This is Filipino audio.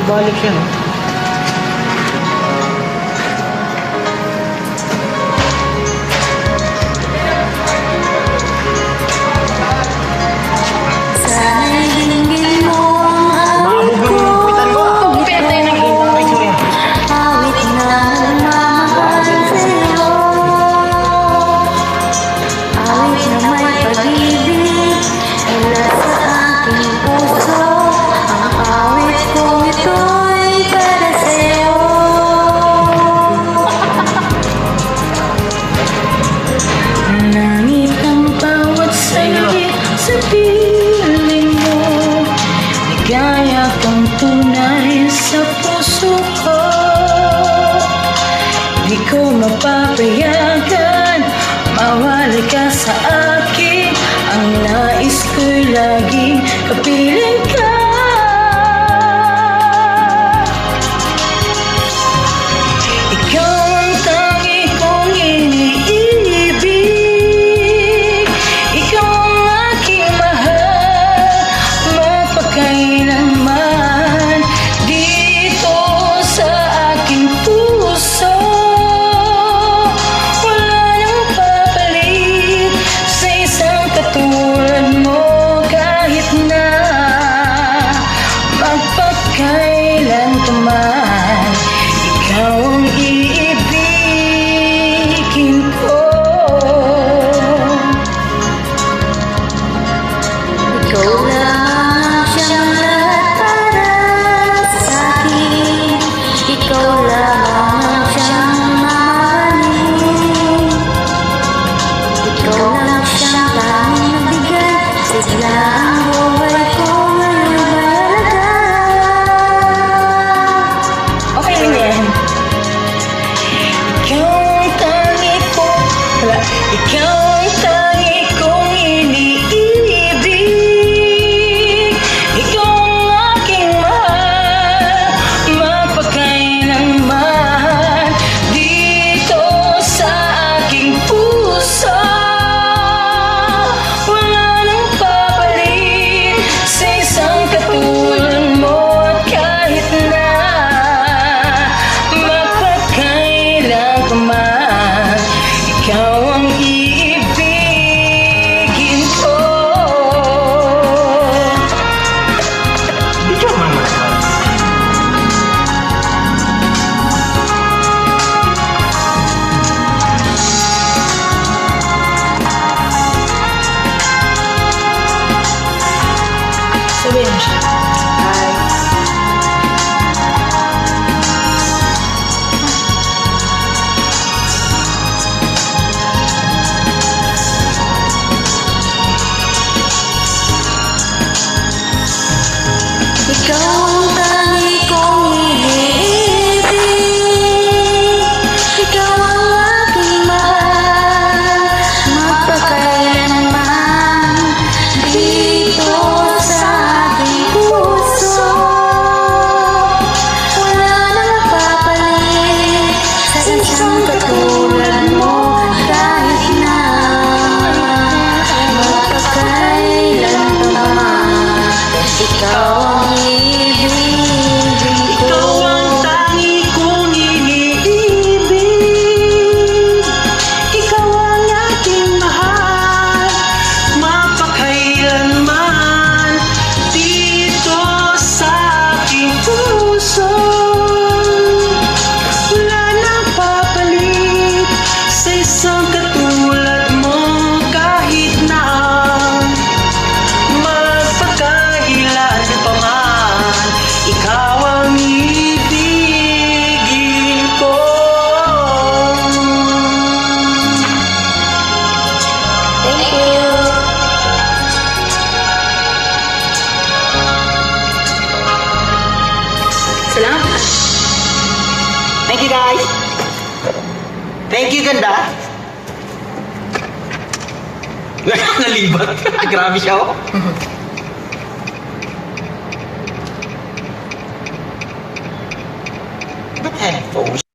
Balik siya, no? Sana'y dinggin mo ang awit ko. Awit na nagmamahal sa'yo. Awit na may pag-ibig mula sa aking puso. Ang awit kong ito'y para sa'yo. Nangit ang bawat saglit sa piling mo. Ligaya kang tunay sa puso ko. Di ko mapapayagan mawali ka sa akin. Ang nais ko'y laging kapiling ka. Ikaw ang tangi kong iniibig. Ikaw ang aking mahal, mapakailanman. Dito sa aking puso, wala nang papalit sa isang katulad mo. Kahit na magpakailan ka man, ikaw ang iibigin ko. Ikaw lang siyang lahat para sa akin. Ikaw lang siyang mamahalin. Ikaw lang siyang tanging nagbigay. Sigla ang buhay ko ngayong mahalaga. Okay lang yan. Ikaw ang tangi ko. Wala. Ikaw ang tangi kong iniibig. Ikaw ang aking mahal, mapakailanman. Dito sa aking puso, wala nang papalit sa isang katulad mo. At kahit na magpakailan ka man, ikaw ang iibigin ko. Video man, man. Sabihin mo siya. Hi. Ikaw ang tangi kong iniibig. Ikaw ang aking mahal, magpakailanman. Dito sa aking puso, wala nang papalit sa isang katulad mo. Kahit na magpakailan ka man, ikaw ang iibigin ko. Ikaw ang tangi kong iniibig. Ikaw ang aking mahal, mapakailanman. Dito sa aking puso, wala nang papalit sa isang katulad mo. Kahit na magpakailan pa man, ikaw ang ibigin ko. Thank you. Salamat. Thank you, guys. Thank you, ganda. Nalibat. Grabe siya, oh. Ba't headphones?